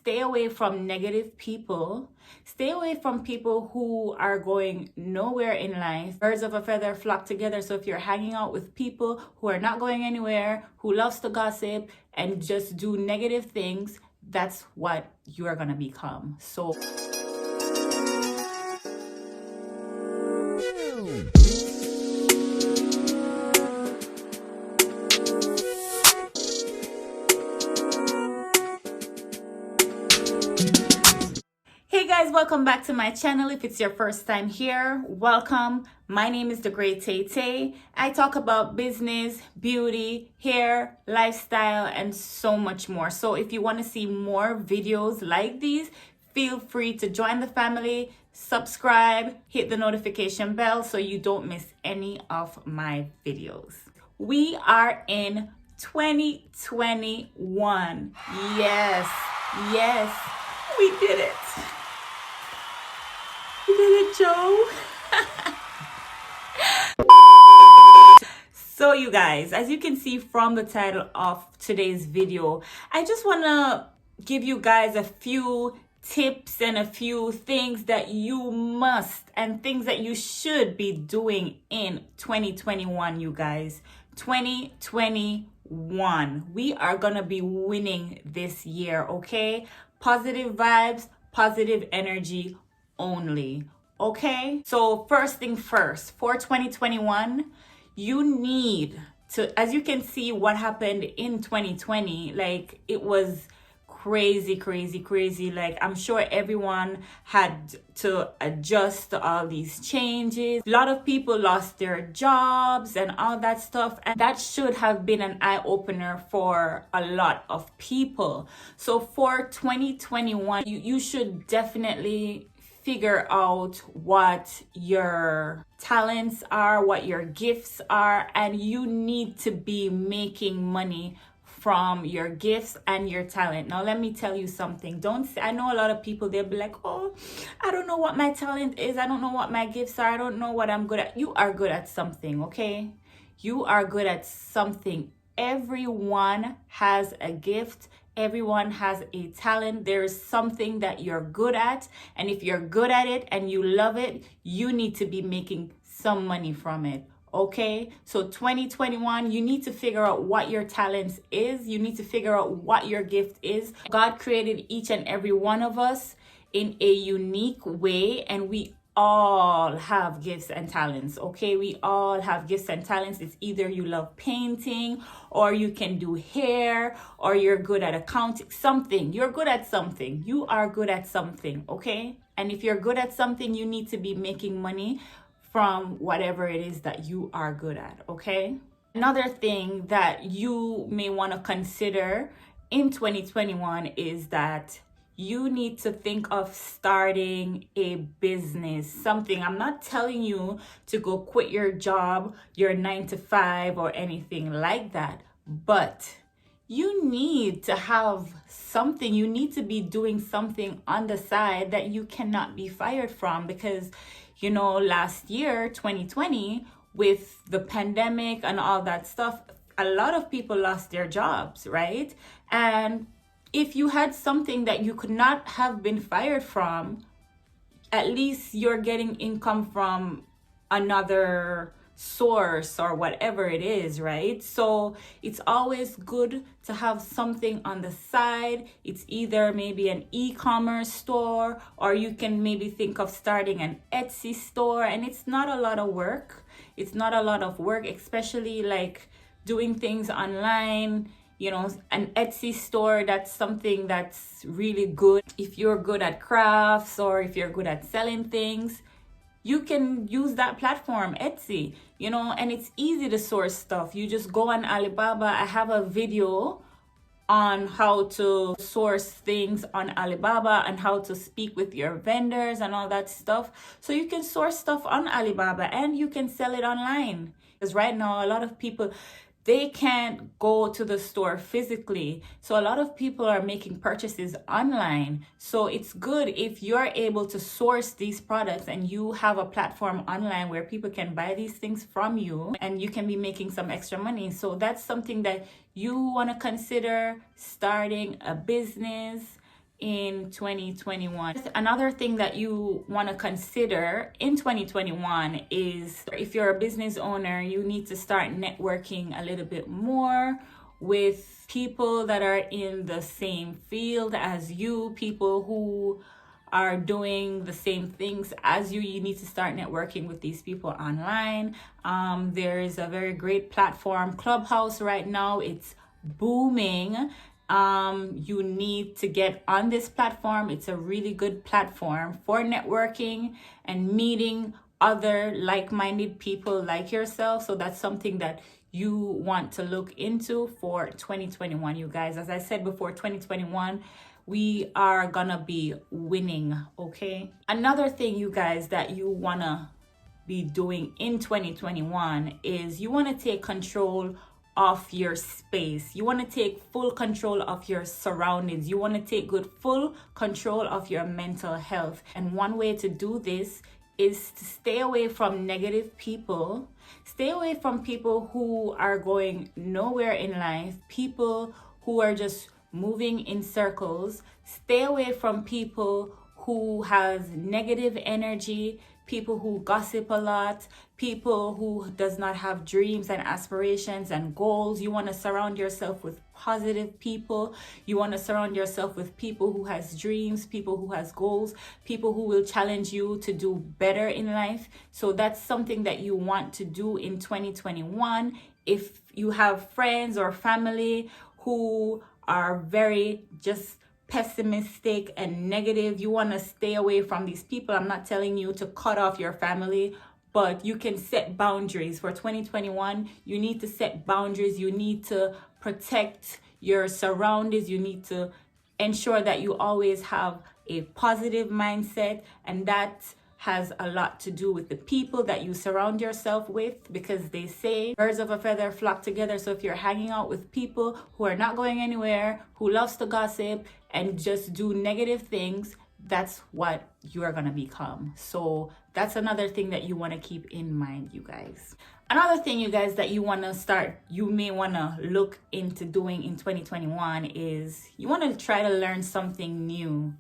stay away from negative people. Stay away from people who are going nowhere in life. Birds of a feather flock together. So if you're hanging out with people who are not going anywhere, who loves to gossip and just do negative things, that's what you are going to become. So hey guys, welcome back to my channel. If it's your first time here, welcome. My name is The Great Tay Tay. I talk about business, beauty, hair, lifestyle, and so much more. So if you want to see more videos like these, feel free to join the family, subscribe, hit the notification bell so you don't miss any of my videos. We are in 2021. Yes, we did it. You did it, Joe. So you guys, as you can see from the title of today's video, I just want to give you guys a few tips and a few things that you must and things that you should be doing in 2021, you guys. 2021. We are going to be winning this year, okay? Positive vibes, positive energy only, okay? So first thing first, for 2021, you need to, as you can see what happened in 2020, like it was crazy. Like I'm sure everyone had to adjust to all these changes. A lot of people lost their jobs and all that stuff, and that should have been an eye-opener for a lot of people. So for 2021, you should definitely figure out what your talents are, what your gifts are, and you need to be making money from your gifts and your talent. Now let me tell you something. I know a lot of people, they'll be like, oh, I don't know what my talent is, I don't know what my gifts are, I don't know what I'm good at. You are good at something, okay? You are good at something. Everyone has a gift. Everyone has a talent. There is something that you're good at. And if you're good at it and you love it, you need to be making some money from it. Okay? So 2021, you need to figure out what your talent is. You need to figure out what your gift is. God created each and every one of us in a unique way, and we all have gifts and talents, okay? We all have gifts and talents. It's either you love painting, or you can do hair, or you're good at accounting, something. You're good at something. You are good at something, okay? And if you're good at something, you need to be making money from whatever it is that you are good at, okay? Another thing that you may want to consider in 2021 is that you need to think of starting a business, something. I'm not telling you to go quit your job, your 9 to 5 or anything like that, but you need to have something. You need to be doing something on the side that you cannot be fired from, because, you know, last year, 2020, with the pandemic and all that stuff, a lot of people lost their jobs, right? And if you had something that you could not have been fired from, at least you're getting income from another source or whatever it is, right? So it's always good to have something on the side. It's either maybe an e-commerce store, or you can maybe think of starting an Etsy store, and it's not a lot of work. It's not a lot of work, especially like doing things online. You know, an Etsy store, that's something that's really good. If you're good at crafts, or if you're good at selling things, you can use that platform, Etsy, you know, and it's easy to source stuff. You just go on Alibaba. I have a video on how to source things on Alibaba and how to speak with your vendors and all that stuff. So you can source stuff on Alibaba and you can sell it online. Because right now, a lot of people, they can't go to the store physically. So a lot of people are making purchases online. So it's good if you're able to source these products and you have a platform online where people can buy these things from you and you can be making some extra money. So that's something that you want to consider, starting a business. in 2021. Another thing that you want to consider in 2021 is if you're a business owner, you need to start networking a little bit more with people that are in the same field as you, people who are doing the same things as you. You need to start networking with these people online. There's a very great platform, Clubhouse, right now. It's booming. You need to get on this platform. It's a really good platform for networking and meeting other like-minded people like yourself. So that's something that you want to look into for 2021, you guys. As I said before, 2021, we are gonna be winning, okay? Another thing, you guys, that you wanna be doing in 2021 is you wanna take control of your space. You want to take full control of your surroundings. You want to take full control of your mental health. And one way to do this is to stay away from negative people. Stay away from people who are going nowhere in life, people who are just moving in circles. Stay away from people who has negative energy, people who gossip a lot, people who does not have dreams and aspirations and goals. You want to surround yourself with positive people. You want to surround yourself with people who has dreams, people who has goals, people who will challenge you to do better in life. So that's something that you want to do in 2021. If you have friends or family who are very just pessimistic and negative, you want to stay away from these people. I'm not telling you to cut off your family, but you can set boundaries. For 2021, you need to set boundaries. You need to protect your surroundings. You need to ensure that you always have a positive mindset, and that has a lot to do with the people that you surround yourself with, because they say birds of a feather flock together. So if you're hanging out with people who are not going anywhere, who loves to gossip and just do negative things, that's what you are going to become. So that's another thing that you want to keep in mind, you guys. Another thing, you guys, that you may want to look into doing in 2021 is you want to try to learn something new.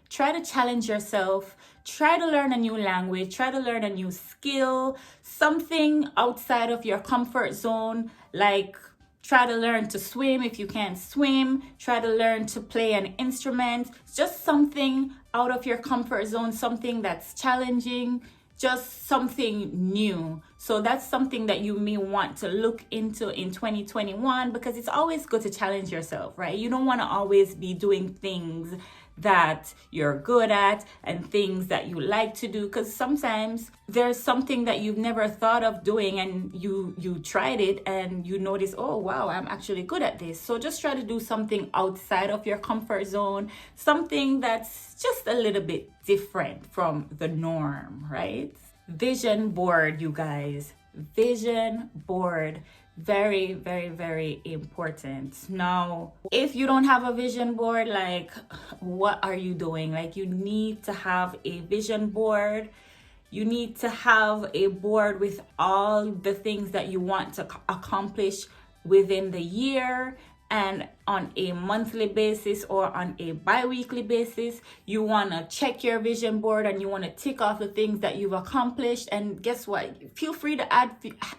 Try to challenge yourself. Try to learn a new language. Try to learn a new skill, something outside of your comfort zone. Like, try to learn to swim if you can't swim. Try to learn to play an instrument. Just something out of your comfort zone, something that's challenging, just something new. So that's something that you may want to look into in 2021, because it's always good to challenge yourself, right? You don't want to always be doing things that you're good at and things that you like to do, because sometimes there's something that you've never thought of doing and you tried it and you notice, oh wow, I'm actually good at this. So just try to do something outside of your comfort zone, something that's just a little bit different from the norm, right? Vision board, you guys. Vision board. Very, very, very important. Now, if you don't have a vision board, like, what are you doing? Like, you need to have a vision board. You need to have a board with all the things that you want to accomplish within the year, and on a monthly basis or on a bi-weekly basis, you want to check your vision board and you want to tick off the things that you've accomplished. And guess what? Feel free to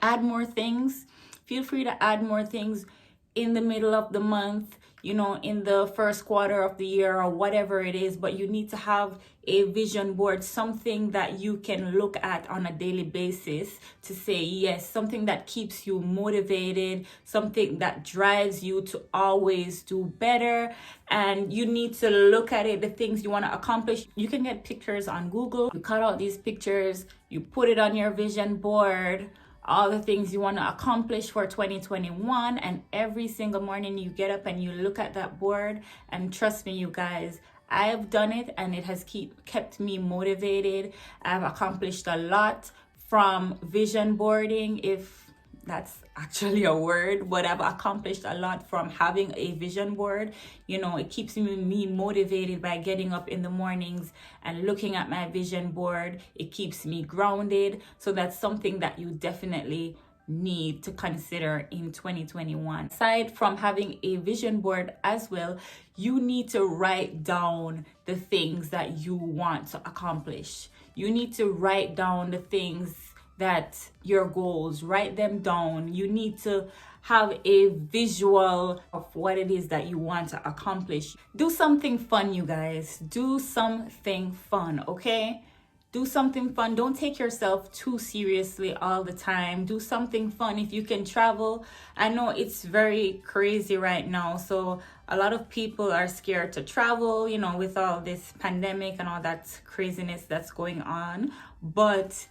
add more things. Feel free to add more things in the middle of the month, in the first quarter of the year or whatever it is. But you need to have a vision board, something that you can look at on a daily basis to say yes, something that keeps you motivated, something that drives you to always do better. And you need to look at it, the things you want to accomplish. You can get pictures on Google. You cut out these pictures, you put it on your vision board, all the things you want to accomplish for 2021, and every single morning you get up and you look at that board. And trust me, you guys, I've done it and it has kept me motivated. I've accomplished a lot from vision boarding, if that's actually a word, but I've accomplished a lot from having a vision board. It keeps me motivated by getting up in the mornings and looking at my vision board. It keeps me grounded. So that's something that you definitely need to consider in 2021. Aside from having a vision board as well, you need to write down the things that you want to accomplish. You need to write down the things that your goals, write them down. You need to have a visual of what it is that you want to accomplish. Do something fun, you guys. Do something fun, okay? Do something fun. Don't take yourself too seriously all the time. Do something fun. If you can travel, I know it's very crazy right now. So a lot of people are scared to travel, you know, with all this pandemic and all that craziness that's going on. But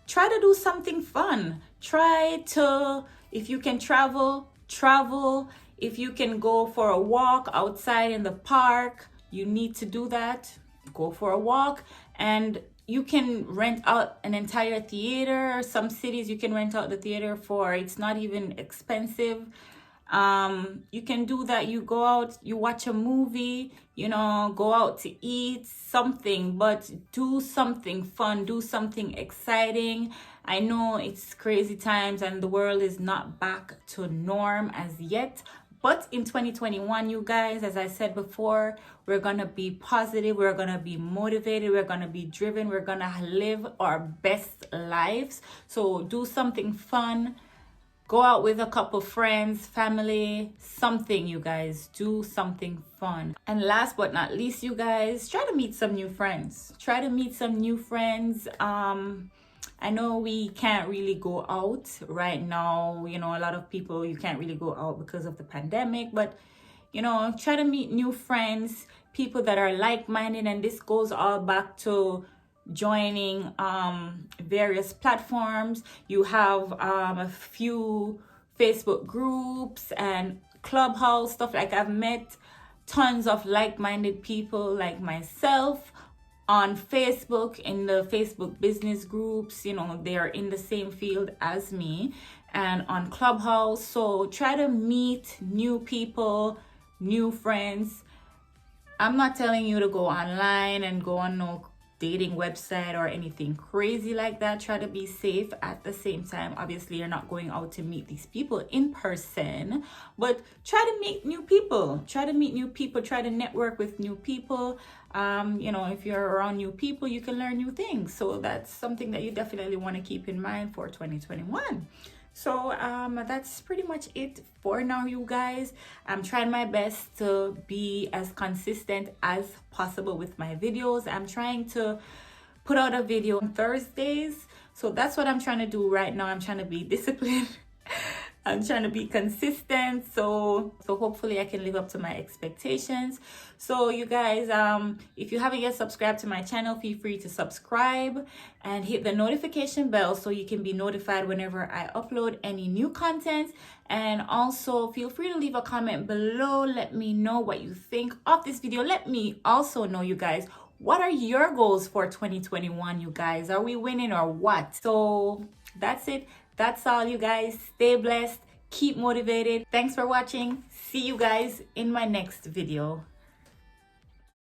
try to do something fun. Try to, if you can travel, travel. If you can go for a walk outside in the park, you need to do that. Go for a walk. And you can rent out an entire theater. Some cities you can rent out the theater for, it's not even expensive. You can do that. You go out, you watch a movie, you know, go out to eat something, but do something fun, do something exciting. I know it's crazy times and the world is not back to norm as yet. But in 2021, you guys, as I said before, we're going to be positive. We're going to be motivated. We're going to be driven. We're going to live our best lives. So do something fun. Go out with a couple friends, family, something, you guys. Do something fun. And last but not least, you guys, try to meet some new friends. Try to meet some new friends. I know we can't really go out right now. You know, a lot of people, you can't really go out because of the pandemic. But, you know, try to meet new friends, people that are like-minded. And this goes all back to joining various platforms. You have a few Facebook groups and Clubhouse stuff. Like, I've met tons of like-minded people like myself on Facebook, in the Facebook business groups. You know, they are in the same field as me, and on Clubhouse. So try to meet new people, new friends. I'm not telling you to go online and go on no dating website or anything crazy like that. Try to be safe at the same time. Obviously, you're not going out to meet these people in person, but try to meet new people. Try to meet new people. Try to network with new people. You know, if you're around new people, you can learn new things. So that's something that you definitely want to keep in mind for 2021. So that's pretty much it for now, you guys. I'm trying my best to be as consistent as possible with my videos. I'm trying to put out a video on Thursdays. So that's what I'm trying to do right now. I'm trying to be disciplined. I'm trying to be consistent. So hopefully I can live up to my expectations. So you guys, if you haven't yet subscribed to my channel, feel free to subscribe and hit the notification bell so you can be notified whenever I upload any new content. And also feel free to leave a comment below. Let me know what you think of this video. Let me also know, you guys, what are your goals for 2021, you guys? Are we winning or what? So that's it. That's all, you guys. Stay blessed. Keep motivated. Thanks for watching. See you guys in my next video.